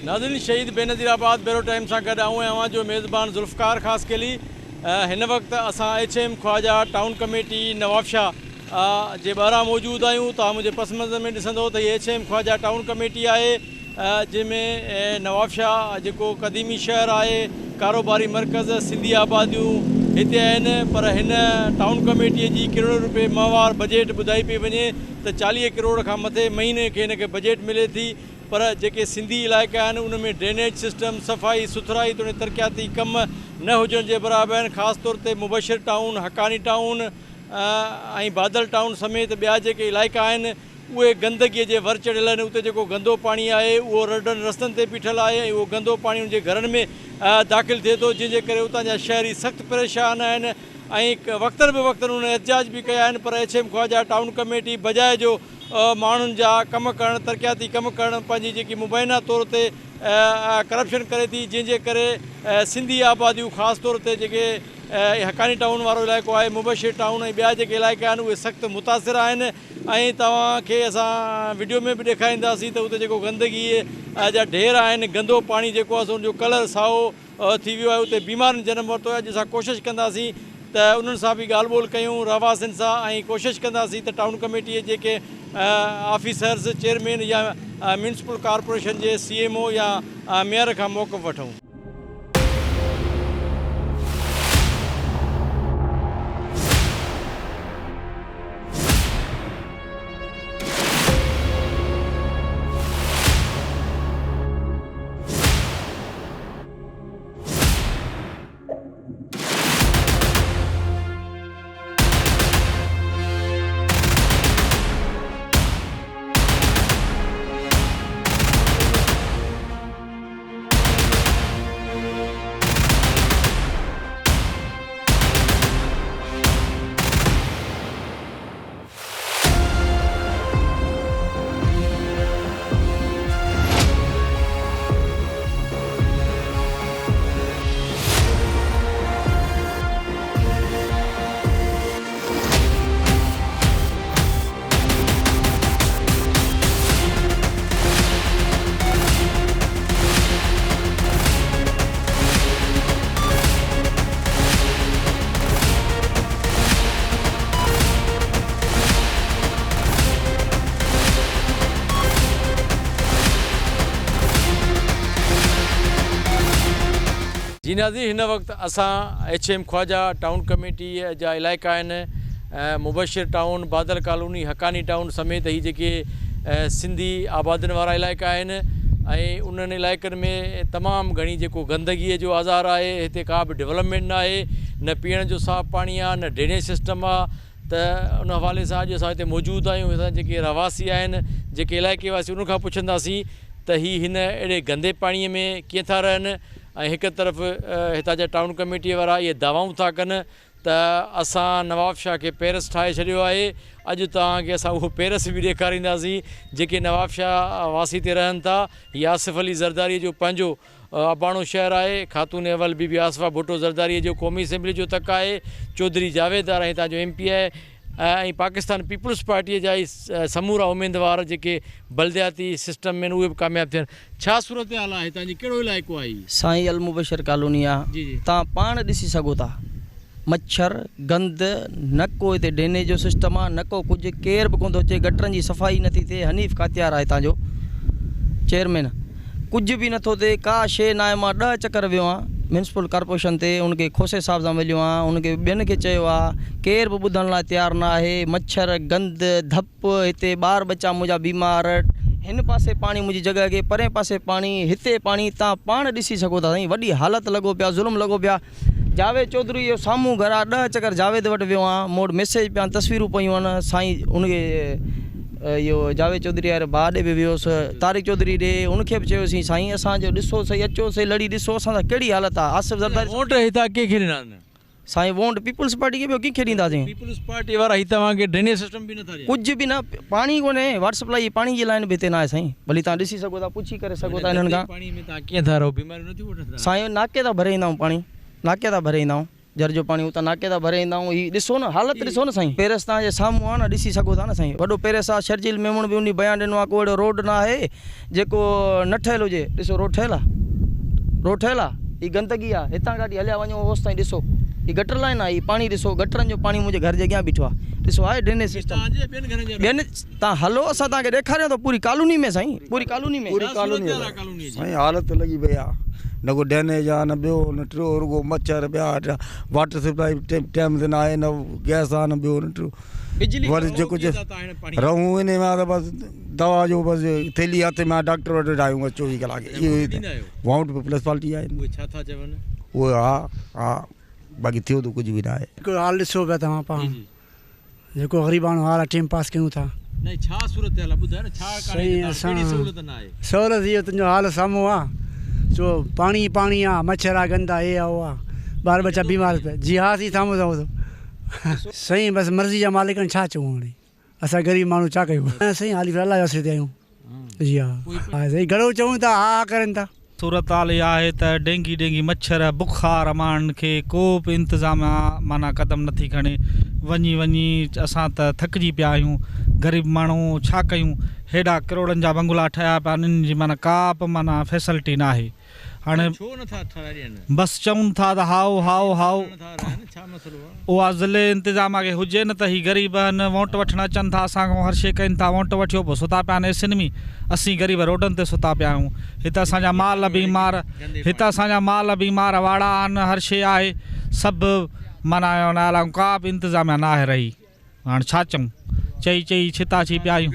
नाज़रीन, शहीद बेनज़ीराबाद बेरो टाइम से गड आऊँ जो मेज़बान ज़ुल्फ़कार ख़ास केली इन वक्त असां HM Khwaja town committee Nawabshah जे ॿाहिरां मौजूद आहियूं। तव्हां मुझे पस मंज़र में ॾिसंदो त ये HM ख्वाजा टाउन कमेटी आहे जंहिंमें नवाबशाह जेको क़दीमी शहर आहे, कारोबारी मर्कज़, सिंधी आबादियूं हिते आहिनि। पर हिन टाउन कमेटीअ जी करोड़ रुपए माहवार बजट ॿुधाई पई वञे त 40 करोड़ खां मथे महीने खे हिनखे बजट मिले थी। पर जेके सिंधी इलाइक़ा आहिनि उन में ड्रेनेज सिस्टम, सफ़ाई सुथराई तोड़े तरक़ियाती कम न हुजण जे बराबरि आहिनि। ख़ासि तौर ते मुबशिर टाउन, हक़ानी टाउन ऐं बादल टाउन समेत ॿिया जेके इलाइक़ा आहिनि उहे गंदगीअ जे वर चढ़ियल आहिनि। उते जेको गंदो पाणी आहे उहो रडनि रस्तनि ते बीठल आहे ऐं उहो गंदो पाणी उन जे घरनि में दाख़िल थिए थो, जंहिंजे करे उतां जा शहरी सख़्तु परेशान आहिनि ऐं वक़्तनि बि वक़्तनि उन एहतिजाज बि कया आहिनि। पर HM ख्वाजा टाउन कमेटी बजाए जो माण्हुनि जा कम करणु, तरक़ियाती कम करणु, पंहिंजी जेकी मुबैना तौर ते करप्शन करे थी, जंहिंजे करे सिंधी आबादियूं ख़ासि तौर ते जेके हक़ानी टाउन वारो इलाइक़ो आहे, मुबशिर टाउन ऐं ॿिया जेके इलाइक़ा आहिनि उहे सख़्तु मुतासिर आहिनि। ऐं तव्हांखे असां वीडियो में बि ॾेखारींदासीं त उते जेको गंदगीअ जा ढेर आहिनि, गंदो पाणी जेको आहे उनजो कलर साओ थी वियो आहे, उते बीमारियुनि जनम वरितो आहे। अॼु असां कोशिशि कंदासीं त उन्हनि सां बि ॻाल्हि ॿोल कयूं, रहवासियुनि सां, ऐं कोशिशि कंदासीं त टाउन कमेटीअ जेके ऑफिसर्स, चेयरमैन या म्यूनिसिपल कॉर्पोरेशन जे CMO या मेयर खां मौक़िफ़ वठूं। जी नाज़रीन, हिन वक़्तु असां HM ख्वाजा टाउन कमेटीअ जा इलाइक़ा आहिनि, मुबशिर टाउन, बादल कॉलोनी, हक़ानी टाउन समेत ही जेके सिंधी आबादियुनि वारा इलाइक़ा आहिनि ऐं उन्हनि इलाइक़नि में तमामु घणी जेको गंदगीअ जो आज़ार आहे। हिते का बि डेवलपमेंट न आहे, न पीअण जो साफ़ु पाणी आहे, न ड्रेनेज सिस्टम आहे। त उन हवाले सां अॼु असां हिते मौजूदु आहियूं। हितां जेके रहवासी आहिनि, जेके इलाइक़े वासी, उनखां पुछंदासीं त हिन अहिड़े गंदे पाणीअ में कीअं था रहनि। ऐं हिकु तरफ़ हितां जा टाउन कमेटीअ वारा इहे दावाऊं था कनि त असां नवाबशाह खे पेरिस ठाहे छॾियो आहे। अॼु तव्हांखे असां उहो पेरिस बि ॾेखारींदासीं जेके नवाबशाह वासी ते रहनि था। हीअ आसिफ़ अली ज़रदारीअ जो पंहिंजो अबाणो शहर आहे। ख़ातून अवल बीबी आसिफ़ा भुट्टो ज़रदारीअ जो क़ौमी असेंबली जो तक आहे। चौधरी जावेद आहे हितां जो MP आहे ऐं पाकिस्तान पीपल्स पार्टीअ जा ई समूरा उम्मीदवार जेके बलदियाती सिस्टम में उहे बि कामयाबु थियनि। छा सूरत हाल आहे हितां जी, कहिड़ो इलाइक़ो आहे? साईं अल मुबशिर कॉलोनी आहे। जी जी, तव्हां पाण ॾिसी सघो था, मच्छर, गंद, न को हिते ड्रेनेज जो सिस्टम आहे, न को कुझु, केर बि कोन थो अचे। गटरनि जी सफ़ाई नथी थिए। हनीफ़ कातियार आहे हितां जो चेयरमैन, कुझु बि नथो थिए, का शइ न आहे। मां 10 चकर वियो आहियां म्यूनिसिपल कॉर्पोरेशन ते, उनखे खोसे साहिब सां मिलियो आहियां, उनखे ॿियनि खे चयो आहे, केर बि ॿुधण लाइ तयारु न आहे। मच्छर, गंद, धप, हिते ॿार बच्चा मुंहिंजा बीमार, हिन पासे पाणी मुंहिंजी जॻह खे, परे पासे पाणी, हिते पाणी। तव्हां पाण ॾिसी सघो था साईं, वॾी हालत लॻो पिया, ज़ुल्म लॻो पिया। जावेद चौधरी जो साम्हूं घर आहे, 10 चकर जावेद वटि वियो आहियां, मूं वटि मैसेज पिया, तस्वीरूं पयूं आहिनि साईं। उनखे इहो जावेद चौधरी वारे भाउ ॾे बि वियोसि, तारिक चौधरी ॾे, उनखे बि चयोसीं साईं असांजो ॾिसो सही, अचो सही, लड़ी ॾिसो असां सां कहिड़ी हालत आहे। आसिफ़ ज़रदारी वोट हितां कंहिंखे ॾिना आहिनि? साईं वोट पीपल्स पार्टी खे ॿियो कंहिंखे ॾींदासीं? पीपल्स पार्टी वारा ही तव्हांखे ड्रेनेज सिस्टम बि नथा ॾियनि? कुझु बि न, पाणी कोन्हे, वाटर सप्लाई पाणी जी लाइन बि हिते न आहे साईं। भली तव्हां ॾिसी सघो था, पुछी करे सघो था हिननि खां। पाणी में तव्हां कीअं था रहो, बीमारियूं नथियूं वठंदा? साईं नाके था भरे ईंदा आहियूं पाणी, नाके था भरे ईंदा आहियूं, जर जो पानी उतां नाके था भरे ईंदा आहियूं। ही ॾिसो न हालत ॾिसो न साईं, पेरिस तव्हांजे साम्हूं आहे न, ॾिसी सघो था न साईं। वॾो पेरिस आहे, शर्जील मेमूण बि उन बयानु ॾिनो आहे को अहिड़ो रोड न आहे जेको न ठहियलु हुजे। ॾिसो रोड ठहियलु आहे, रोड ठहियलु आहे, हीअ गंदगी आहे, हितां गाॾी हलिया वञो होसि ताईं ॾिसो, हीअ गटर लाइन आहे, हीअ पाणी ॾिसो, गटरनि जो पाणी मुंहिंजे घर जे अॻियां बीठो आहे। ॾिसो आहे ड्रेनेज सिस्टम ॿियनि, तव्हां हलो असां तव्हांखे ॾेखारियूं थो पूरी कॉलोनी में साईं, पूरी कॉलोनी में साईं हालत लॻी पई आहे, न को ड्रेनेज आहे, न ॿियो न टियों, रुगो मच्छर ॿिया, वाटर सप्लाई टाइम ते न आहे, न गैस आहे, न ॿियो न टियों, वरी जेको रहूं इन में आहे त बसि दवा जो बसि थैली हथ में डॉक्टर वटि आहियूं 24 कलाक। इहो वाउंट प्लस पाल्टी आहे, उहो हा बाक़ी थियो त कुझु बि न आहे। हिकिड़ो हाल ॾिसो पिया तव्हां पाण, जेको ग़रीबाणो हाल आहे, टाइम पास कयूं था। सहूलियत इहो तुंहिंजो हाल साम्हूं आहे, जो पाणी पाणी आहे, मच्छर आहे, गंद आहे, हे आहे उहो आहे, ॿार बच्चा बीमार पिया। जी हा थी साम्हूं अथव साईं, बसि मर्ज़ी जा मालिक छा चऊं हाणे, असां ग़रीब माण्हू छा कयूं साईं, हाली अलाह वास्ते ते आहियूं। जी हा साईं, घणो चऊं था हा करनि था। सूरत हाल इहा आहे त डेंगी मच्छर बुखार माण्हुनि खे को बि इंतिज़ाम माना क़दम नथी खणे। वञी असां त थकिजी पिया आहियूं, ग़रीब माण्हू छा कयूं। हेॾा करोड़नि जा बंगला ठहिया पिया, इन्हनि जी माना का बि माना फैसिलिटी न आहे। हाणे बसि चऊं था त हाओ हाओ हाओ, उहा ज़िले इंतिज़ाम खे हुजे न त ही ग़रीब आहिनि, वोट वठणु अचनि था, असांखां हर शइ कनि था, वोट वठियो पोइ सुता पिया आहिनि एसिन में, असीं ग़रीब रोडनि ते सुता पिया आहियूं। हिते असांजा माल बीमार, वाड़ा आहिनि, हर शइ आहे, सभु माना हलायूं, का बि इंतिज़ाम न आहे रही। हाणे छा चऊं, चई छिता थी पिया आहियूं।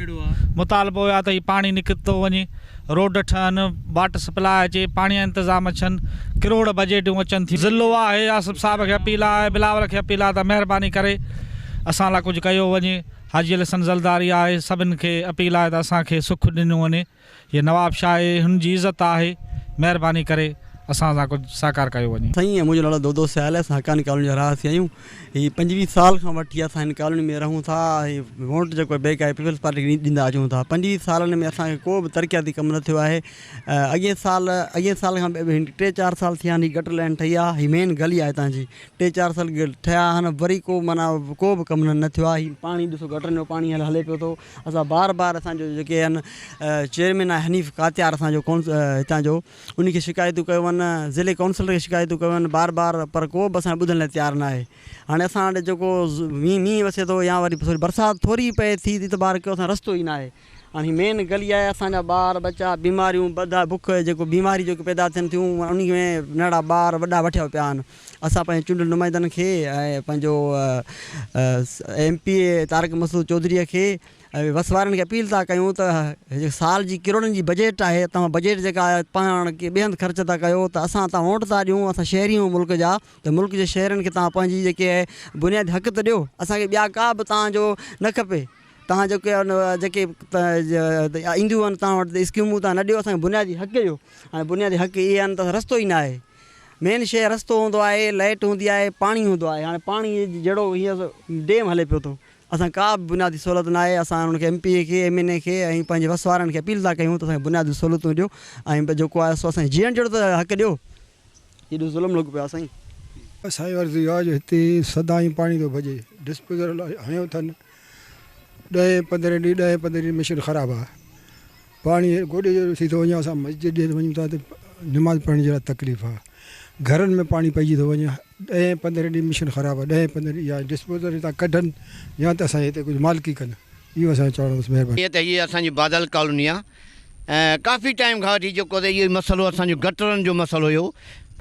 मुतालबो हुया त ही पाणी निकिरंदो वञे, रोड ठहनि, वाटर सप्लाई अचे, पाणी जा इंतिज़ाम अचनि, किरोड़ बजटियूं अचनि थी। ज़िलो आहे, आसिफ साहिब खे अपील आहे, बिलावल खे अपील आहे त महिरबानी करे असां लाइ कुझु कयो वञे। हाजी अल हसन ज़रदारी आहे, सभिनि खे अपील आहे त असांखे सुख ॾिनो वञे। हीअ नवाब शाह आहे, हुनजी इज़त आहे, महिरबानी करे असां सां कुझु साकार कयो वञे। साईं मुंहिंजो नालो दोदो सयाल आहे, असां हक़ानी कॉलोनी जा रहासी आहियूं। हीअ 25 साल खां वठी असां हिन कॉलोनी में रहूं था। वोट जेको बेक आहे पीपल्स पार्टी खे ॾींदा अचूं था। 25 सालनि में असांखे को बि तरक़ियाती कमु न थियो आहे। अॻे साल खां 3-4 साल थिया आहिनि, हीअ गटर लाइन ठही आहे, हीअ मेन गली आहे हितां जी, 3-4 साल ठहिया आहिनि, वरी को माना को बि कमु न थियो आहे। हीअ पाणी ॾिसो, गटरनि जो पाणी हले पियो थो। असां बार असांजो जेके आहिनि चेयरमैन आहे हनीफ़ कातियार, असांजो हितां जो, उनखे शिकायतूं कयूं आहिनि, ज़िले काउंसिलर खे शिकायतूं कयूं आहिनि बार पर को बि असां ॿुधण लाइ तयारु न आहे। हाणे असां वटि जेको मींहुं वसे थो या वरी थोरी बरसाति थोरी पए थी त ॿार कयो, असां रस्तो ई न आहे। हाणे मेन गली आहे, असांजा ॿार बच्चा बीमारियूं बदा बुख जेको बीमारी जेको पैदा थियनि थियूं, उन में नंढा ॿार वॾा वठिया पिया आहिनि। असां पंहिंजे चूंडियल नुमाइंदनि खे ऐं पंहिंजो MP तारक मसूद चौधरीअ खे वसवारनि खे अपील था कयूं त साल जी किरोड़नि जी बजट आहे, तव्हां बजट जेका आहे पाण के ॿिए हंधि ख़र्च था कयो, त असां तव्हां वोट था ॾियूं, असां शहरी आहियूं मुल्क जा, त मुल्क जे शहरनि खे तव्हां पंहिंजी जेके आहे बुनियादी हक़ त ॾियो। असांखे ॿिया का बि तव्हांजो न खपे। तव्हां जेके ईंदियूं आहिनि तव्हां वटि स्कीमूं तव्हां न ॾियो, असांखे बुनियादी हक़ ॾियो। हाणे बुनियादी हक़ इहे आहिनि त रस्तो ई न आहे। मेन शइ रस्तो हूंदो आहे, लाइट हूंदी आहे, पाणी हूंदो आहे। हाणे पाणी जहिड़ो हीअं डेम हले पियो थो, असां का बि बुनियादी सहूलियत न आहे। असां हुनखे MP खे MNA खे ऐं पंहिंजे वसवारनि खे अपील था कयूं त असांखे बुनियादी सहूलियतूं ॾियो ऐं जेको आहे सो असांखे जीअण जहिड़ो त हक़ ॾियो। हेॾो ज़ुल्म लॻो पियो आहे साईं। असांजी अर्ज़ी आहे जो हिते सदाईं पाणी थो भॼे, डिस्पोज़ल हणियो अथनि 10-15 ॾींहं मशीन ख़राबु आहे। पाणी गोॾे जो थी थो वञे, असां मस्जिद ॾे वञूं था त नमाज़ पढ़ण जी तकलीफ़ आहे। घरनि में पाणी पइजी थो वञे, 10-15 ॾींहं मशीन ख़राबु आहे। 10-15 या डिस्पोज़ल था कढनि या त असांजे हिते कुझु मालिकी कनि, इहो असांजो चवणु बसि महिरबानी। हीअ त हीअ असांजी बादल कॉलोनी आहे ऐं काफ़ी टाइम खां वठी जेको त इहो मसइलो असांजो गटरनि जो मसइलो हुयो,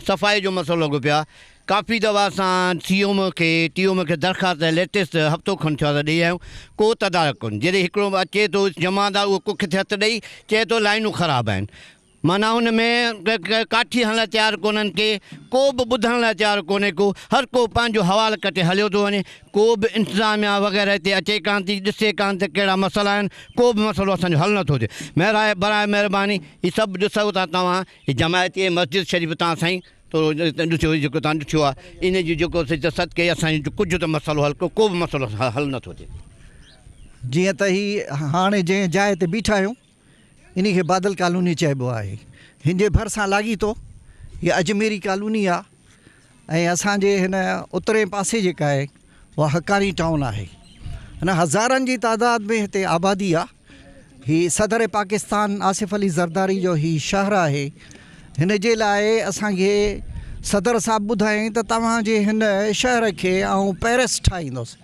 सफ़ाई जो मसइलो लॻो पियो आहे। काफ़ी दफ़ा असां TOM खे दरख़्वास्त लेटेस्ट हफ़्तो खनि थियो आहे त ॾेई आहियूं, को तदारक कोन्हे। जॾहिं हिकिड़ो अचे थो जमादार, उहो कुख थे हथु ॾेई चए थो लाइनूं ख़राबु आहिनि, माना हुन में काठी हलण लाइ तयारु कोन्हनि के, को बि ॿुधण लाइ तयारु कोन्हे को, हर को पंहिंजो हवालु कटे हलियो थो वञे। को बि इंतिज़ामिया वग़ैरह हिते अचे कान थी, ॾिसे कान थी कहिड़ा मसइला आहिनि, को बि मसइलो असांजो हल नथो थिए। बराए महिरबानी हीअ सभु ॾिसो था तव्हां, हीअ जमायती मस्जिद शरीफ़ तव्हां साईं थोरो ॾिसो, जेको तव्हां ॾिठो आहे इन जी जेको सदके असांजो कुझु त मसइलो हल, को बि मसइलो हल नथो थिए। जीअं त ही हाणे जंहिं जाइ ते बीठा आहियूं इन खे बादल कॉलोनी चइबो आहे। हिन जे भरिसां लाॻी थो हीअ अजमेरी कॉलोनी आहे ऐं असांजे हिन उतरे पासे जेका आहे उहा हकानी टाउन आहे। हिन हज़ारनि जी तादाद में हिते आबादी आहे। ही सदर पाकिस्तान आसिफ अली ज़रदारी जो ही शहर आहे। हिन जे लाइ असांखे सदर साहब ॿुधाईं त तव्हांजे हिन शहर खे आउं पेरिस ठाहींदुसि।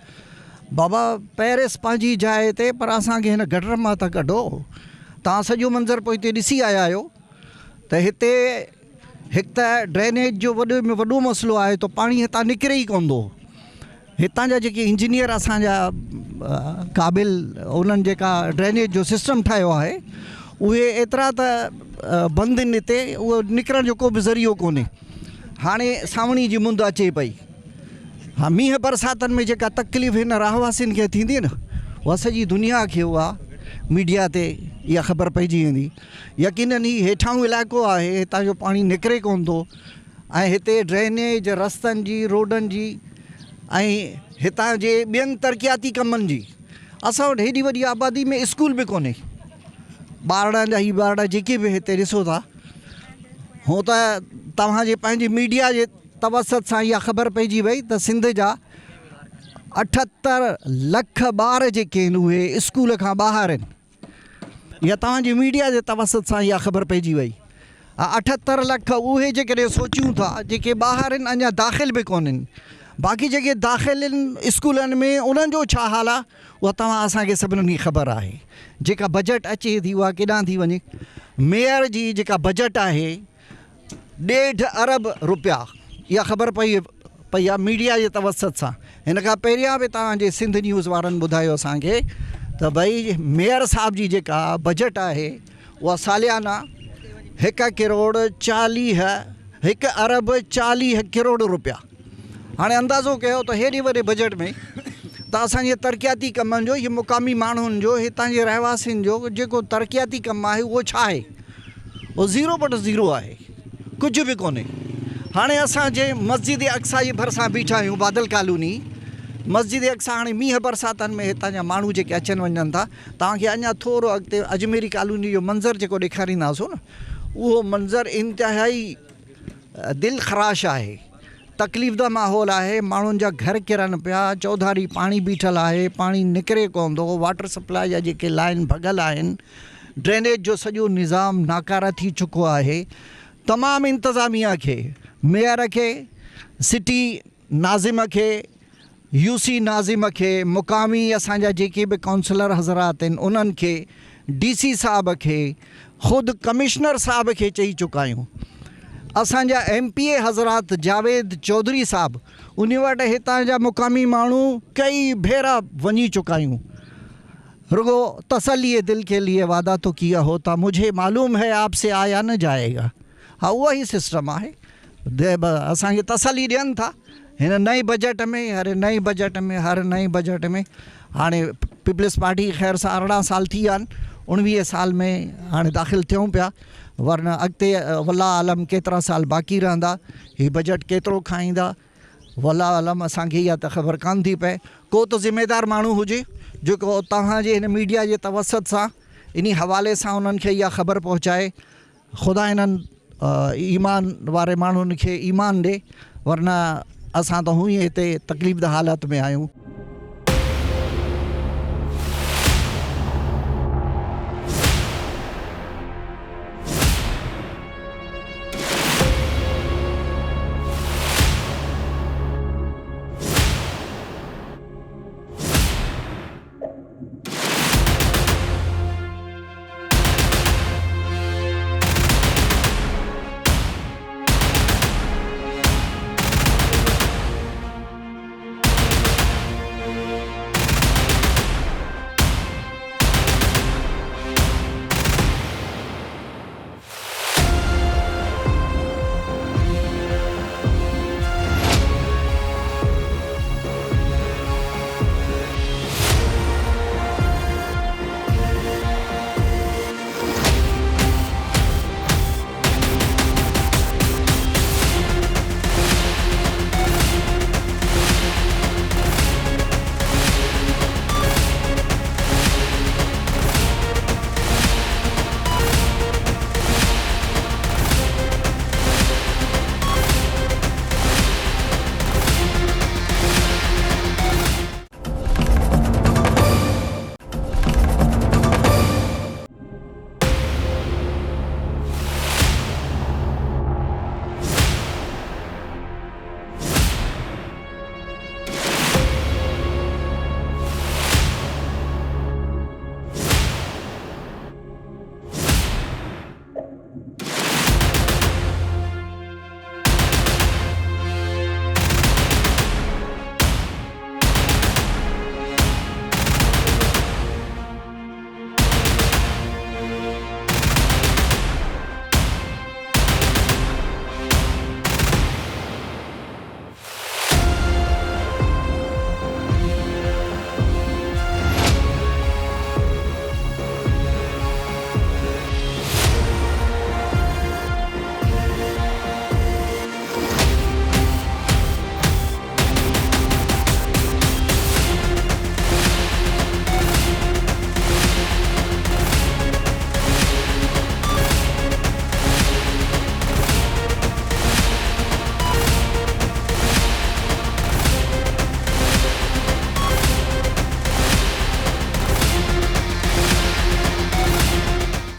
बाबा पेरिस पंहिंजी जाइ ते, पर असांखे हिन गटर मां त कढो। तव्हां सॼो मंज़र पोइ हिते ॾिसी आया आहियो त हिते हिकु त ड्रेनेज जो वॾो में वॾो मसइलो आहे, त पाणी हितां निकिरे ई कोन थो। हितां जा जेके इंजीनियर असांजा क़ाबिल, उन्हनि जेका ड्रेनेज जो सिस्टम ठाहियो आहे उहे एतिरा त बंदि आहिनि हिते, उहो निकिरण जो को बि ज़रियो कोन्हे। हाणे सावणी जी मुंदि अचे पई। हा, मींहं बरसातनि में जेका तकलीफ़ हिन रहवासियुनि खे थींदी न, उहा सॼी दुनिया खे उहा मीडिया ते इहा ख़बर पइजी वेंदी। यकीनन ही हेठाऊं इलाइक़ो आहे, हितां जो पाणी निकिरे कोन थो ऐं हिते ड्रेनेज, रस्तनि जी, रोडनि जी ऐं हितां जे ॿियनि तरक़ियाती कमनि जी, असां वटि हेॾी वॾी आबादी में स्कूल बि कोन्हे। ॿारड़ा जा ही ॿारड़ा जेके बि हिते ॾिसो था, हूअं त तव्हांजे पंहिंजे मीडिया जे तवसत सां इहा ख़बर पइजी वई त सिंध जा 78 लख ॿार जेके आहिनि उहे स्कूल खां ॿाहिरि आहिनि। इहा तव्हांजी मीडिया जे तवसत सां इहा ख़बर पइजी वई। 78 लख उहे जेकॾहिं सोचियूं था जेके ॿाहिरि आहिनि, अञा दाख़िल बि कोन आहिनि। बाक़ी जेके दाख़िल आहिनि स्कूलनि में, उन्हनि जो छा हाल आहे उहा तव्हां असांखे सभिनीनि खे ख़बर आहे। जेका बजट अचे थी उहा केॾांहुं थी वञे। मेयर जी जेका बजट आहे 1.5 अरब रुपया, इहा ख़बर पई आहे मीडिया जे तवसत सां। हिन खां पहिरियां बि तव्हांजे सिंध न्यूज़ वारनि ॿुधायो असांखे त भई मेयर साहब जी जेका बजट आहे उहा सालियाना 1 अरब 40 करोड़ रुपया। हाणे अंदाज़ो कयो त हेॾे वॾे बजट में त असांजे तरक़ियाती कमनि जो, इहे मुक़ामी माण्हुनि जो, हितां जे रहवासियुनि जो जेको तरक़ियाती कमु आहे उहो छा आहे? उहो 0.0 आहे, कुझु बि कोन्हे। हाणे असांजे मस्जिद अक़सा जे भरिसां बीठा आहियूं, बादल कॉलोनी। मस्जिद अक़सा हाणे मींहं बरसातनि में हितां जा माण्हू जेके अचनि वञनि था, तव्हांखे अञा थोरो अॻिते अजमेरी कॉलोनी जो मंज़र जेको ॾेखारींदासीं न, उहो मंज़र इंतिहाई दिलि ख़राश आहे। तकलीफ़ माहौल आहे। माण्हुनि जा घर किरनि पिया, चौधारी पाणी बीठल आहे, पाणी निकिरे कोन थो। वाटर सप्लाई जा जेके लाइन भॻल आहिनि, ड्रेनेज जो सॼो निज़ाम नाकारा थी चुको आहे। तमामु इंतिज़ामिया खे, मेयर खे, सिटी नाज़िम खे, यूसी नाज़िम खे, मुक़ामी असांजा जेके बि काउंसलर हज़रात आहिनि उन्हनि खे, DC साहब खे, ख़ुदि कमिश्नर साहब खे चई चुका आहियूं। असांजा MPA हज़रात जावेद चौधरी साहब, उन वटि हितां जा मुक़ामी माण्हू कई भेरा वञी चुका आहियूं। रुगो तसल्ली दिल के लिए वादा तो किया होता, मुझे मालूम है आपसे आया न जाएगा। हा, उहा ई सिस्टम आहे। असांखे तसल्ली ॾियनि था हिन नई बजट में, हर नई बजट में। हाणे पीपल्स पार्टी ख़ैर सां 18 साल थी विया आहिनि, 19 साल में हाणे दाख़िल थियूं पिया, वरना अॻिते वल्ला आलम केतिरा साल बाक़ी रहंदा, हीअ बजट केतिरो खाईंदा वल्ला आलम, असांखे इहा त ख़बर कान थी पए। को त ज़िम्मेदार माण्हू हुजे जेको तव्हांजे हिन मीडिया जे तवसत सां, इन हवाले सां उन्हनि खे इहा ख़बर पहुचाए। ख़ुदा इन्हनि ईमान वारे माण्हुनि खे ईमान ॾे, वरना असां त हूअं ई हिते तकलीफ़ हालत में आहियूं।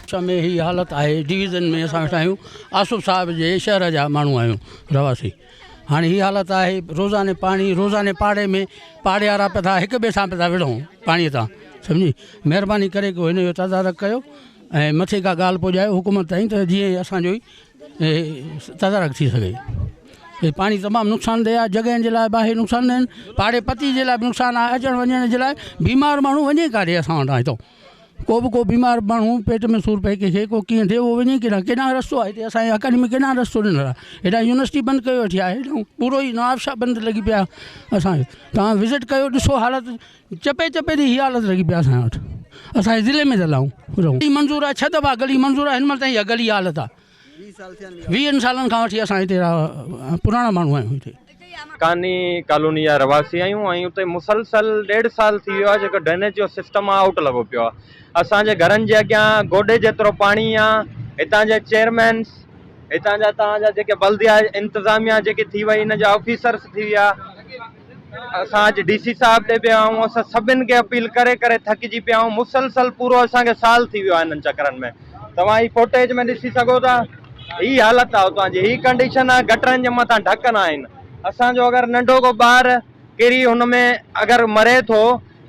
नवाबशाह में ही हालत है। डिवीज़न में असां वेठा आहियूं, आसूफ़ साहब जे शहर जा माण्हू आहियूं रवासी। हाँ ही हालत है, रोज़ाने पानी, रोज़ाने पाड़े में पाड़े वारा पे था एक ॿिए सां पिया विढ़ूं पानी तां, सम्झी। महिरबानी करे को हिन जो तदारक कयो ऐं मथे का ॻाल्हि पहुचायो हुकूमत ताईं, त जीअं असांजो तदारक थी सघे। ये पानी तमामु नुक़सानदेह आहे, जॻहियुनि जे लाइ बि आहे नुक़सानदेह आहिनि, पाड़े पती जे लाइ बि नुक़सानु आहे, अचण वञण जे लाइ बीमार माण्हू वञे काॾे असां वटां हितां। को बीमार माण्हू पेट में सूर पए कंहिंखे, को कीअं थिए उहो वञे केॾांहुं रस्तो आहे हिते असांजे हक़नि में, केॾांहुं रस्तो ॾिनल आहे। हेॾा यूनिवर्सिटी बंदि कयो वेठी आहे, हेॾो पूरो ई नवाबशाह बंदि लॻी पिया असांखे। तव्हां विज़िट कयो, ॾिसो हालत चपे चपे जी हीअ हालत लॻी पिया असांजे वटि। असांजे ज़िले में त रहूं मंज़ूर आहे, 6 दफ़ा गली मंज़ूर आहे, हिन महिल ताईं इहा गली हालत आहे। 20 सालनि खां वठी असां हिते पुराणा माण्हू आहियूं। हिते हक्कानी कॉलोनी जा रवासी आहियूं ऐं उते मुसलसल 1.5 साल थी वियो आहे जेको ड्रेनेज जो सिस्टम आहे आउट लॻो पियो आहे। असांजे घरनि जे अॻियां गोॾे जेतिरो पाणी आहे। हितां जे चेयरमैन्स, हितां जा तव्हांजा जेके बल्दिया इंतिज़ामिया जेके थी वई, हिन जा ऑफिसर्स थी विया, असां अॼु DC साहिब ॾे पिया आहियूं। असां सभिनि खे अपील करे करे थकिजी पिया आहियूं। मुसलसल पूरो असांखे साल थी वियो आहे हिननि चकरनि में। तव्हां ही फुटेज में ॾिसी सघो था, ही हालत आहे उतां जी, ही कंडीशन आहे। गटरनि जे मथां ढक न आहिनि। असांजो अगरि नंढो को ॿार किरी हुन में अगरि मरे थो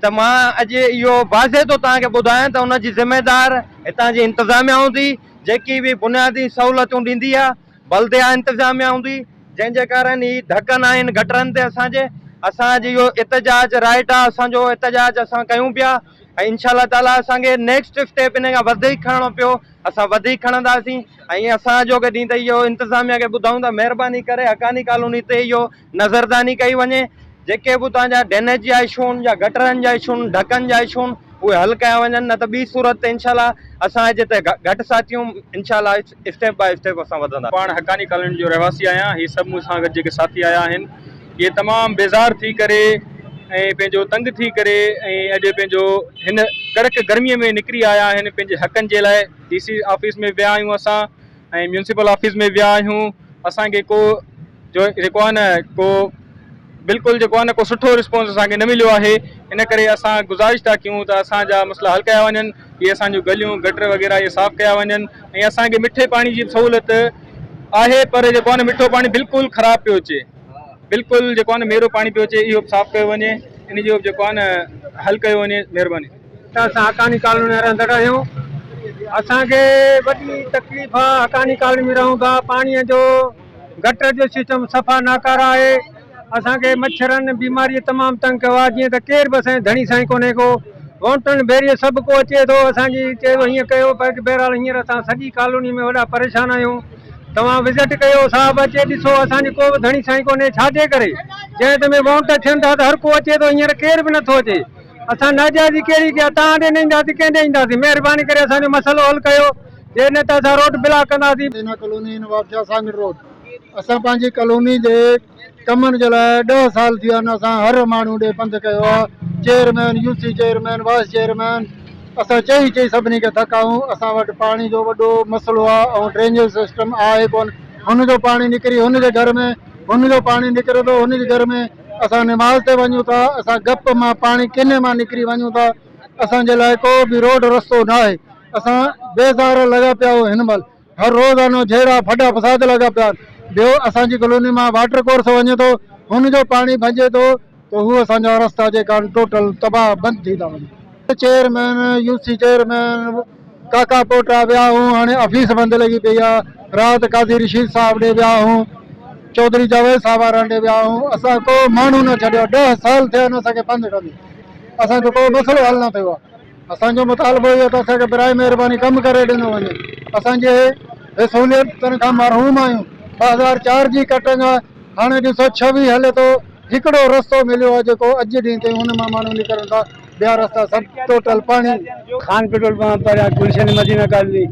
त मां अॼु इहो वाज़े थो तव्हांखे ॿुधायां त हुनजी ज़िम्मेदार हितां जी इंतिज़ामिया हूंदी, जेकी बि बुनियादी सहूलियतूं ॾींदी आहे, बल्दिया इंतिज़ामिया हूंदी, जंहिंजे कारण ही ढक न आहिनि गटरनि ते असांजे। असांजो इहो इतिजाज राइट आहे, असांजो इतिजाज असां कयूं पिया ऐं इंशाअल्लाह ताला असांखे नेक्स्ट स्टेप इन खां वधीक खणणो पियो, असां वधीक खणंदासीं। ऐं असांजो कॾहिं त इहो इंतिज़ामिया खे ॿुधायूं था, महिरबानी करे हक्कानी कॉलोनी ते इहो नज़रदानी कई वञे। जेके बि तव्हांजा ड्रेनेज जा इशू आहिनि या गटरनि जा इशू आहिनि, ढकनि जा इशू आहिनि, उहे हल कया वञनि। न त ॿी सूरत ते इनशाला असां हिते घटि साथियूं इनशाला स्टेप बाय स्टेप असां वधंदा। पाण हक्कानी कॉलोनी जो रहवासी आहियां। हीअ सभु मूंसां गॾु जेके साथी आया आहिनि, इहे तमामु बेज़ार थी करे ऐं पंहिंजो तंग थी करे ऐं अॼु पंहिंजो हिन कड़क गर्मीअ में निकिरी आया आहिनि पंहिंजे हक़नि जे लाइ। DC ऑफिस में विया आहियूं असां ऐं म्यूनसिपल ऑफिस में विया आहियूं। असांखे को जो जेको आहे न को बिल्कुलु जेको आहे न को सुठो रिस्पॉन्स असांखे न मिलियो आहे। इन करे असां गुज़ारिश था कयूं त असांजा मसइला हल कया वञनि, इहे असांजूं गलियूं गटर वग़ैरह इहे साफ़ु कया वञनि। ऐं असांखे मिठे पाणी जी सहूलियत आहे, पर जेको आहे न मिठो पाणी बिल्कुलु ख़राबु पियो अचे, बिल्कुलु जेको आहे न मेरो पाणी पियो अचे, इहो साफ़ु कयो वञे, इन जो जेको आहे न हल कयो वञे, महिरबानी। त असां हक्कानी कॉलोनी में रहंदड़ आहियूं। असांखे वॾी तकलीफ़ आहे, हक्कानी कॉलोनी में रहूं था। पाणीअ जो गटर जो सिस्टम सफ़ा नाकारा आहे। असांखे मच्छरनि बीमारीअ तमामु तंग कयो आहे। जीअं त केर बि असांजे धणी साईं कोन्हे को, वॉन्टन बैरियर सभु को अचे थो। असांजी चयो हीअं कयो, पर बहरहाल हींअर असां सॼी कॉलोनी में वॾा परेशान आहियूं। तव्हां विज़िट कयो, साहब अचे ॾिसो, असांजी को बि धणी साईं कोन्हे। छाजे करे? जंहिं ते में वॉन्ट थियनि था त हर को अचे थो, हींअर केर बि नथो अचे। असां नाजाइज़ी कहिड़ी कया? तव्हां ॾे न ईंदासीं, कंहिं ॾे ईंदासीं? महिरबानी करे असांजो मसइलो हल कयो, जे न त असां रोड ब्लॉक कंदासीं। इन कॉलोनी नवाबशाह सांगड़ रोड, असां पंहिंजी कॉलोनी जे कमनि जे लाइ 10 साल थी विया आहिनि। असां हर माण्हू ॾे पंधु कयो आहे, chairman, UC chairman, wise chairman, असां चई सभिनी खे थकाऊं। असां वटि पाणी जो वॾो मसइलो आहे ऐं ड्रेनेज सिस्टम आहे कोन। हुनजो पाणी निकिरी हुनजे घर में, हुनजो पाणी निकिरे थो हुनजे घर में। असां निमाज़ ते वञूं था, असां गप मां पाणी किने मां निकिरी वञूं था। असांजे लाइ को बि रोड रस्तो न आहे। असां बेज़ार लॻा पिया आहियूं हिन महिल। हर रोज़ानो जहिड़ा फॾा फसाद लॻा पिया आहिनि। ॿियो असांजी कॉलोनी मां वाटर कोर्स वञे थो, हुनजो पाणी भञे थो, त हू असांजा रस्ता जेका टोटल तबाह बंदि थी था वञनि। चेयरमैन, UC चेयरमैन काका पोटा विया हूं, हाणे ऑफिस बंदि लॻी पई आहे। राति काज़ी रशीद साहिब ॾे विया हूं, चौधरी जावेद साहिब वारनि ॾे विया हूं। असां को माण्हू न छॾियो। 10 साल थिया आहिनि असांखे बंदि कंदी। असांजो को मसइलो हल न थियो आहे। असांजो मुतालबो इहो त असांखे बराए महिरबानी कमु करे ॾिनो वञे। असांजे सहूलियतनि खां महरूम आहियूं। 2004 जी कटिंग आहे, हाणे ॾिसो 26 हले थो। हिकिड़ो रस्तो मिलियो आहे जेको अॼु ॾींहं ताईं हुन मां माण्हू निकिरनि था, ॿिया रस्ता सभु टोटल पाणी। खान पेट्रोल पंप पर गुलशन मदीना कॉलोनी,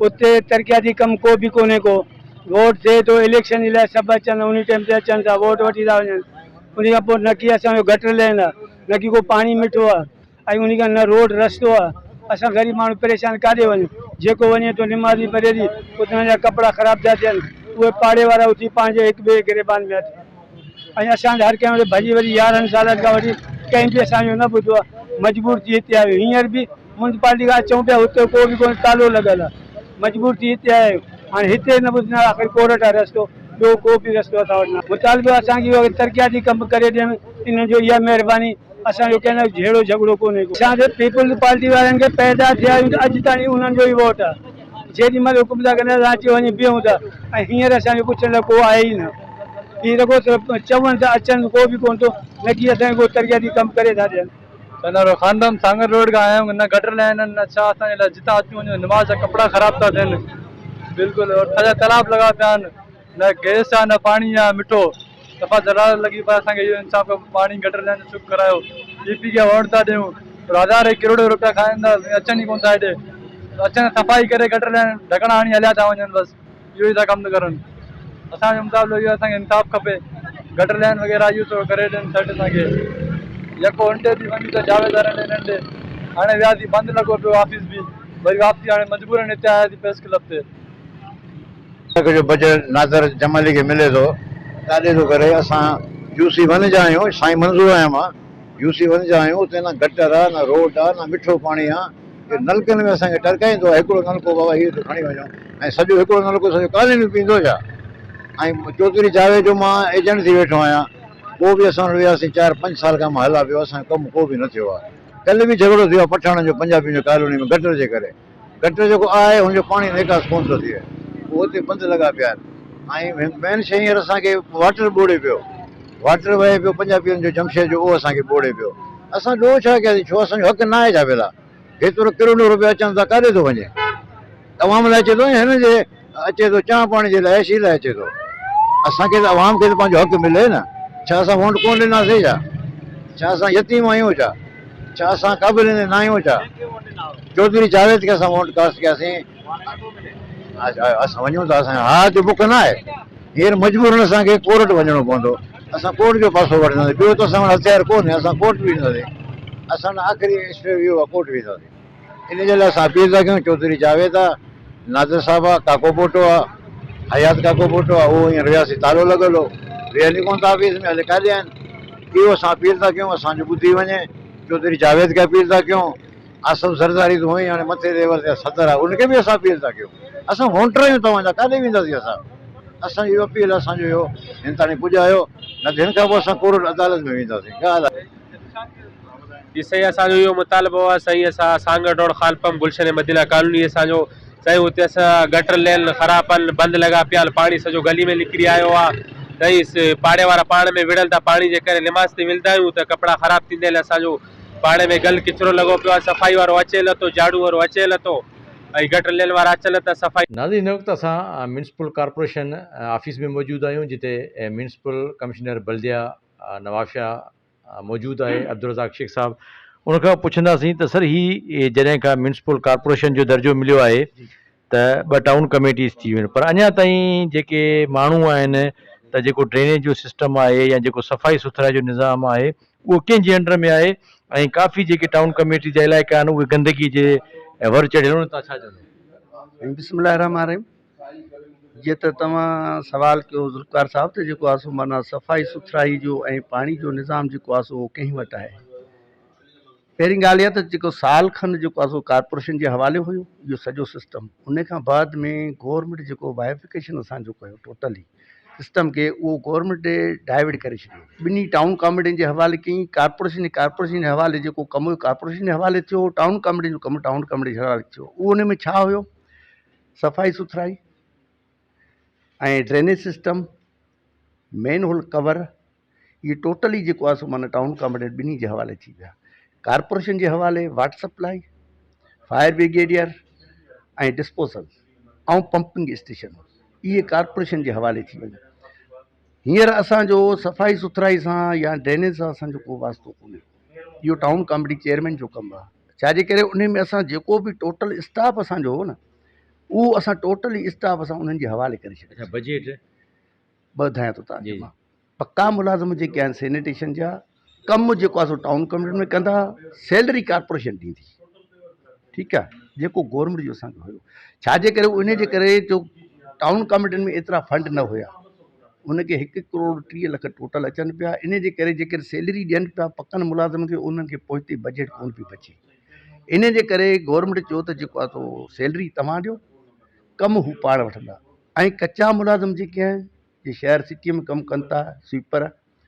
उते तरक़ियाती कमु को बि कोन्हे को। वोट थिए थो, इलेक्शन जे लाइ सभु अचनि, उन टाइम ते अचनि था, वोट वठी था वञनि। उन खां पोइ न की असांजो गटर लाइन आहे, न की को पाणी मिठो आहे, ऐं उन खां न रोड रस्तो आहे। असां ग़रीब माण्हू परेशान काॾे वञूं? जेको वञे थो निमाज़ी पढ़े थी, उतां जा कपिड़ा ख़राबु था थियनि, उहे पाड़े वारा उथी पंहिंजे हिक ॿिए गिरेबान में अथनि। ऐं असांजा हर कंहिं वटि भॼी वरी 11 सालनि खां वठी कंहिं बि असांजो न ॿुधो आहे। मजबूर थी हिते आहियूं। हींअर बि म्यूनसिपालिटी खां अचूं पिया हुते को बि कोन, तालो लॻल आहे, मजबूर थी हिते आया आहियूं। हाणे हिते न ॿुधंदा, आख़िर कोर्ट आहे रस्तो, ॿियो को बि रस्तो असां वटि न। मुतालबो असांखे इहो तरक़ियाती कमु करे ॾियनि, इन जो इहा महिरबानी। असांजो कंहिं जहिड़ो झगड़ो कोन्हे। असांजे पीपल्स पार्टी वारनि खे पैदा थिया आहियूं त अॼु ताईं उन्हनि जो ई वोट आहे। जेॾी महिल हुकुम था कनि असां अची वञी बीहूं था, ऐं हींअर असांजो पुछण लाइ को आहे ई न। हीअ रगो चवनि था अचनि, को बि कोन थो, न की असांखे को तरक़ियाती कमु करे था ॾियनि। चवंदा खानदान सांगर रोड खां आया आहियूं, न गटर लाइन आहिनि न छा, असांजे लाइ जितां अचूं वञूं नमाज़ जा कपिड़ा ख़राब था थियनि बिल्कुलु, सॼा तालाब लॻा पिया आहिनि, न गैस आहे न पाणी आहे मिठो, दफ़ा दलाल लॻी पिया। असांखे इहो इंसाफ़ पाणी गटर लाइन चुप करायो, DP खे वोट था ॾियूं, हज़ार करोड़ रुपया खाईंदा, अचनि ई कोन था हेॾे, अचनि सफ़ाई करे गटर लाइन ढकणा हणी हलिया था वञनि, बसि इहो ई था कमु करनि। असांजो मुताबिक़ इहो असांखे इंसाफ़ खपे, गटर लाइन वग़ैरह इहो थोरो करे ॾियनि सेट असांखे। जेको उंडे थी वञी त जावेदार नंढे, हाणे वियासीं बंदि लॻो पियो ऑफिस बि, वरी वापसी हाणे मजबूरन हिते आयासीं प्रेस क्लब ते। जो बजट नाज़र जमाली खे मिले थो, काॾे थो करे असां UC1 जा आहियूं, साईं मंज़ूर आहियां मां, UC1 जा आहियूं, उते न गटर आहे न रोड आहे न मिठो पाणी आहे। नलकनि में असांखे टरकाईंदो आहे, हिकिड़ो नलको बाबा इहो थो खणी वञो, ऐं सॼो हिकिड़ो नलको सॼो कॉलोनी पींदो छा। ऐं चौधरी जावेद जो मां एजेंट थी वेठो आहियां, पोइ बि असां वियासीं 4-5 साल खां मां हला पियो, असांजो कमु को बि न थियो आहे। कल्ह बि झगड़ो थियो आहे पठाणनि जो पंजाबी जो कॉलोनी में गटर जे करे, गटर जेको आहे हुनजो पाणी निकास कोन थो थिए, उहो हुते बंदि लॻा पिया आहिनि। ऐं मेन शइ हींअर असांखे वाटर ॿोड़े पियो, वाटर वहे पियो पंजाबियुनि जो जमशेद जो, उहो असांखे ॿोड़े पियो। असां ॾोह छा कयासीं, छो असांजो हक़ु न आहे छा भला, हेतिरो करोड़ो रुपया अचनि था, काॾे थो वञे, अवाम लाइ अचे थो या हिन जे अचे थो, चांहि पाणी जे लाइ ऐशी लाइ अचे थो। असांखे त अवाम खे त पंहिंजो हक़ु मिले न, छा असां वोट कोन ॾिनासीं छा असां यतीम आहियूं छा असां क़ाबिल न आहियूं छा। चौधरी जावेद खे असां वोट कास्ट कयासीं, असां वञूं था, असांजो हा जो बुक न आहे, हींअर मजबूरन असांखे कोर्ट वञिणो पवंदो, असां कोर्ट जो पासो वठंदासीं, ॿियो त असां वटि हथियार कोन्हे, असां कोर्ट बि वेंदासीं, असां आख़िरी स्टेप इहो आहे कोर्ट वेंदासीं। इन जे लाइ असां अपील था कयूं, चौधरी जावेद आहे, नाज़र साहिबु आहे, काको पोटो आहे, हयात काको पोटो आहे, उहो हींअर वियासीं तालो लॻल हो, वेहनि कोन था ऑफिस में, हले काॾे आहिनि। इहो असां अपील था कयूं, असांजो ॿुधी वञे, चौधरी जावेद खे अपील था कयूं, आसफ ज़रदारी त हुई हाणे मथे लेवल ते सदर आहे, उनखे बि असां अपील था कयूं। असां वोटर आहियूं तव्हांजा, काॾे वेंदासीं असांजो इहो अपील असांजो इहो हिन ताणी पुॼायो, न त हिन खां पोइ असां कोर्ट अदालत में वेंदासीं। ॻाल्हि आहे जी सही, असांजो इहो मुतालबो आहे, सही असां सांगड़ रोड खालपम गुलशन मदिना कॉलोनी असांजो सही, हुते असां गटर लाइन ख़राब आहिनि, बंदि लॻा पिया, पाणी सॼो गली में निकिरी आयो आहे, सही पाड़े वारा पाण में विढ़ल था, पाणी जे करे लिमास ते मिलंदा आहियूं त कपिड़ा ख़राब थींदे लाइ असांजो पाड़े में गल किचिरो लॻो पियो आहे, सफ़ाई वारो अचे नथो, झाड़ू वारो अचे नथो, ऐं गटर लाइन वारा अचनि त सफ़ाई। नाज़रीन, हिन वक़्तु असां म्यूनसिपल कॉर्पोरेशन ऑफिस में मौजूदु आहियूं, जिते म्यूनसिपल कमिश्नर बल्दिया नवाबशाह मौजूदु आहे, अब्दुल रज़ाक शेख साहब। उनखां पुछंदासीं त सर, ही जॾहिं खां म्यूनसिपल कॉर्पोरेशन जो दर्जो मिलियो आहे त 2 टाउन कमेटीज़ थी वियूं आहिनि, पर अञा ताईं जेके माण्हू आहिनि त जेको ड्रेनेज जो सिस्टम आहे या जेको सफ़ाई सुथराई जो निज़ाम आहे उहो कंहिंजे अंडर में आहे, ऐं काफ़ी जेके टाउन कमेटी जा इलाइक़ा आहिनि उहे गंदगी जे वर चढ़ियल आहिनि, तव्हां छा चवंदो? बिस्मिल्लाहिर्रहमानिर्रहीम। जीअं त तव्हां सवाल कयो ज़ुल्फ़कार साहब, त जेको आहे सो माना सफ़ाई सुथराई जो ऐं पाणी जो निज़ाम जेको आहे सो कंहिं वटि आहे। पहिरीं ॻाल्हि इहा त जेको साल खनि जेको आहे सो कॉर्पोरेशन जे हवाले हुयो इहो सॼो सिस्टम, उन खां बाद में गवर्नमेंट जेको वाइफिकेशन असांजो कयो टोटली सिस्टम खे, उहो गवर्नमेंट डाइवर्ट करे छॾियो, ॿिन्ही टाउन कॉमेटियुनि जे हवाले कयईं। कॉर्पोरेशन जे हवाले जेको कमु कॉर्पोरेशन जे हवाले थियो, टाउन कॉमेटी जो कमु टाउन कॉमेटी जे हवाले थियो। उहो उन में छा हुयो, सफ़ाई सुथराई ऐं drainage system, main whole cover, इहे टोटली जेको आहे सो माना टाउन कॉमेटी ॿिन्ही जे हवाले थी विया। कॉर्पोरेशन जे हवाले वाटर सप्लाई, फायर ब्रिगेडियर ऐं डिस्पोजल ऐं पंपिंग स्टेशन, इहे कॉर्पोरेशन जे हवाले थी वञे। हींअर असांजो सफ़ाई सुथराई सां या ड्रेनेज सां असांजो को वास्तो कोन्हे, इहो टाउन कॉमेटी चेयरमैन जो कमु आहे। छाजे करे उन में असां जेको बि टोटल स्टाफ असांजो हो न, उहो असां टोटली स्टाफ असां उन्हनि जे हवाले करे छॾियो। बजट ॿुधायां थो तव्हांखे मां, पक्का मुलाज़िम जेके आहिनि सैनिटेशन जा कमु जेको आहे सो टाउन कॉमेटी में कंदा, सैलरी कॉर्पोरेशन ॾींदी, ठीकु आहे, जेको गवर्नमेंट जो असांखे हुयो। छाजे करे उन जे करे जो टाउन कॉमेटियुनि में एतिरा फंड न हुया, उनखे 1 करोड़ 30 लख टोटल अचनि पिया, इन जे करे जेके सैलरी ॾियनि पिया पकनि मुलाज़िम खे, उन्हनि खे पोइ बजट कोन पई बचे। इन जे करे गवर्नमेंट चयो त जेको आहे सो सैलरी तव्हां ॾियो, कमु हू पाण वठंदा। ऐं कचा मुलाज़िम जेके आहिनि जे शहर सिटीअ में कमु कनि था स्वीपर,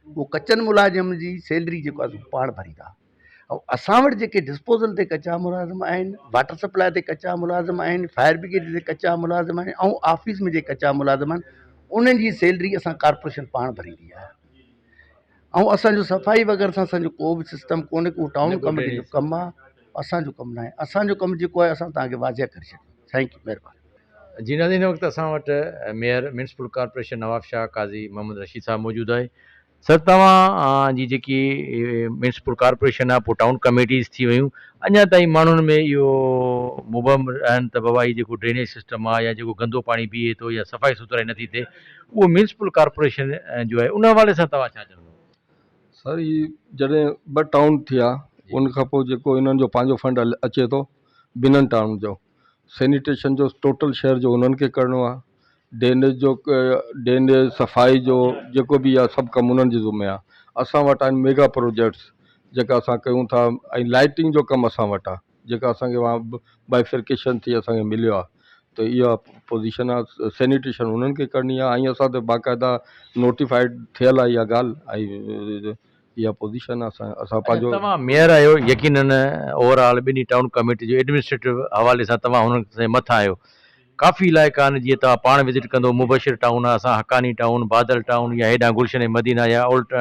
उहो कचनि मुलाज़िम जी सैलरी जेको आहे सो पाण भरींदा। ऐं असां वटि जेके डिस्पोज़ल ते कचा मुलाज़िम आहिनि, वाटर सप्लाई ते कचा मुलाज़िम आहिनि, फायर ब्रिगेड ते कचा मुलाज़िम आहिनि, ऐं ऑफिस में जे कचा मुलाज़िम आहिनि, उन्हनि जी सैलरी असां कॉर्पोरेशन पाण भरींदी आहे। ऐं असांजो सफ़ाई वग़ैरह सां असांजो को बि सिस्टम कोन्हे, को टाउन कमेटी जो कमु आहे, असांजो कमु न आहे। असांजो कमु जेको आहे असां तव्हांखे वाज़िया करे छॾियो। थैंक यू, महिरबानी। जी नाज़रीन, हिन वक़्तु असां वटि मेयर म्यूनिसिपल कॉर्पोरेशन नवाबशाह काज़ी मोहम्मद रशीद साहब मौजूदु आहे। सर, तव्हां जी जेकी म्यूनिसिपल कॉर्पोरेशन आहे, पोइ टाउन कमेटीज़ थी वियूं, अञा ताईं माण्हुनि में इहो मुबहम आहिनि त बाबा ही जेको ड्रेनेज सिस्टम आहे या जेको गंदो पाणी बीहे थो या सफ़ाई सुथराई नथी थिए, उहो म्यूनिसिपल कॉर्पोरेशन जो आहे उन हवाले सां तव्हां छा चवंदो? सर, ही जॾहिं 2 टाउन थिया, उन खां पोइ जेको इन्हनि जो पंहिंजो फंड अचे थो ॿिन्हिनि टाउन जो, सैनिटेशन जो टोटल शहर जो उन्हनि खे करिणो आहे, ड्रेनेज सफ़ाई जो जेको बि आहे सभु कमु उन्हनि जे ज़िम्मे आहे। असां वटि आहिनि मेगा प्रोजेक्ट्स जेका असां कयूं था, ऐं लाइटिंग जो कमु असां वटि आहे, जेका असांखे वहाँ बाइफर्केशन थी असांखे मिलियो आहे। त इहा पोजीशन आहे, सैनिटेशन उन्हनि खे करणी आहे, ऐं असां त बाक़ाइदा नोटिफाइड थियल आहे इहा ॻाल्हि, ऐं इहा पोजीशन आहे असां पंहिंजो। तव्हां मेयर आहियो, यकीनन ओवरऑल ॿिन्ही टाउन कमेटी जो एडमिनिस्ट्रेटिव हवाले सां तव्हां हुननि से मथां आहियो। काफ़ी इलाइक़ा आहिनि जीअं तव्हां पाण विज़िट कंदो, मुबशिर टाउन आहे, असां हकानी टाउन, बादल टाउन, या हेॾां गुलशन मदीना या ओल्ड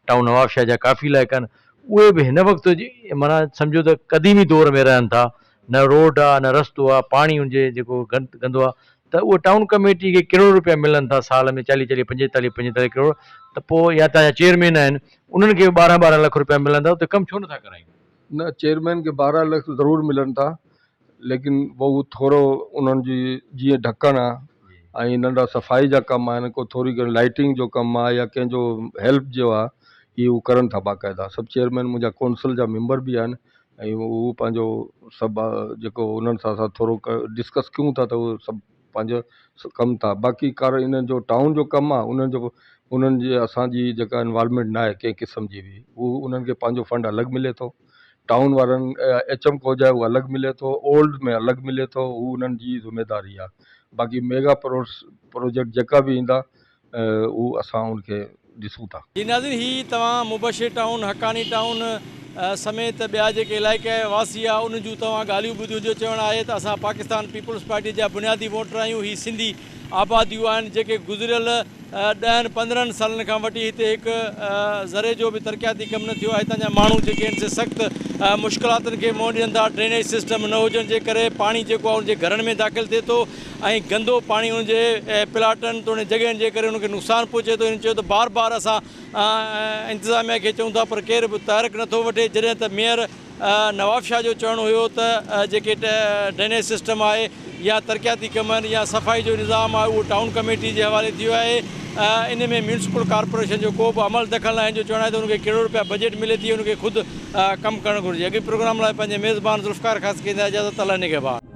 टाउन नवाबशाह जा काफ़ी इलाइक़ा आहिनि, उहे बि हिन वक़्तु माना सम्झो त क़दीमी दौर में रहनि था। न रोड आहे, न रस्तो आहे, पाणी हुजे जेको गंदो आहे, त उहो टाउन कमेटी खे करोड़ रुपया मिलनि था साल में, 40-40, 45-45 करोड़। त पोइ या तव्हांजा चेयरमैन आहिनि, उन्हनि खे 12-12 लाख रुपया मिलंदा, उते कमु छो नथा कराइनि? न, चेयरमैन खे 12 लाख ज़रूरु मिलनि था, लेकिन वो थोरो उन्हनि जी जीअं ढकण आहे, ऐं नंढा सफ़ाई जा कमु आहिनि, को थोरी घणी लाइटिंग जो कमु आहे, या कंहिंजो हेल्प जो आहे, इहे उहे करनि था बाक़ाइदा। सभु चेयरमैन मुंहिंजा कौंसिल जा मेंबर बि आहिनि, ऐं उहो पंहिंजो सभु जेको उन्हनि सां असां थोरो डिस्कस कयूं था, त उहे सभु पंहिंजो कमु था। बाक़ी इन्हनि जो टाउन जो कमु आहे, उन्हनि जे असांजी जेका इन्वॉल्वमेंट न आहे कंहिं क़िस्म जी बि, उहो उन्हनि खे पंहिंजो फंड अलॻि मिले थो। टाउन वारनि HM को जाए उहो अलॻि मिले थो, ओल्ड में अलॻि मिले थो, उहो उन्हनि जी ज़िम्मेदारी आहे। बाक़ी मेगा प्रोजेक्ट जेका बि ईंदा उहो असां उनखे ॾिसूं था। जी नाज़रीन, ही तव्हां मुबशिर टाउन, हकानी टाउन समेत ॿिया जेके इलाइक़ा वासी आहे उन जूं तव्हां ॻाल्हियूं ॿुधियूं। जो चवणु आहे त असां पाकिस्तान पीपल्स पार्टी जा बुनियादी वोटर आहियूं। ही सिंधी आबादियूं आहिनि जेके गुज़िरियल 10-15 सालनि खां वठी हिते हिकु ज़रे जो बि तरक़ियाती कमु न थियो आहे। हितां जा माण्हू जेके आहिनि से सख़्तु मुश्किलातुनि खे मुंहुं ॾियनि था। ड्रेनेज सिस्टम न हुजण जे करे पाणी जेको आहे उनजे घरनि में दाख़िल थिए थो, ऐं गंदो पाणी उनजे प्लाटनि तो उन जॻहियुनि जे करे उनखे नुक़सानु पहुचे थो। इन चयो त बार बार असां इंतिज़ामिया खे चऊं था, पर केर बि तहरीक नथो वठे। जॾहिं त मेयर नवाबशाह जो चवणु हुयो त जेके ड्रेनेज सिस्टम आहे या तरक़ियाती कम आहिनि या सफ़ाई जो निज़ाम आहे उहो टाउन कमेटी जे हवाले थियो आहे। इन में म्यूनिसिपल कॉर्पोरेशन जो को बि अमल दख़ल न आहे। जो चवणु आहे त उनखे करोड़ रुपया बजट मिले थी, उनखे ख़ुदि कमु करणु घुरिजे। अॻे प्रोग्राम लाइ पंहिंजे मेज़बान ज़ुल्फ़कार ख़ासि कंदा इजाज़त, अल्लाह निगहबान।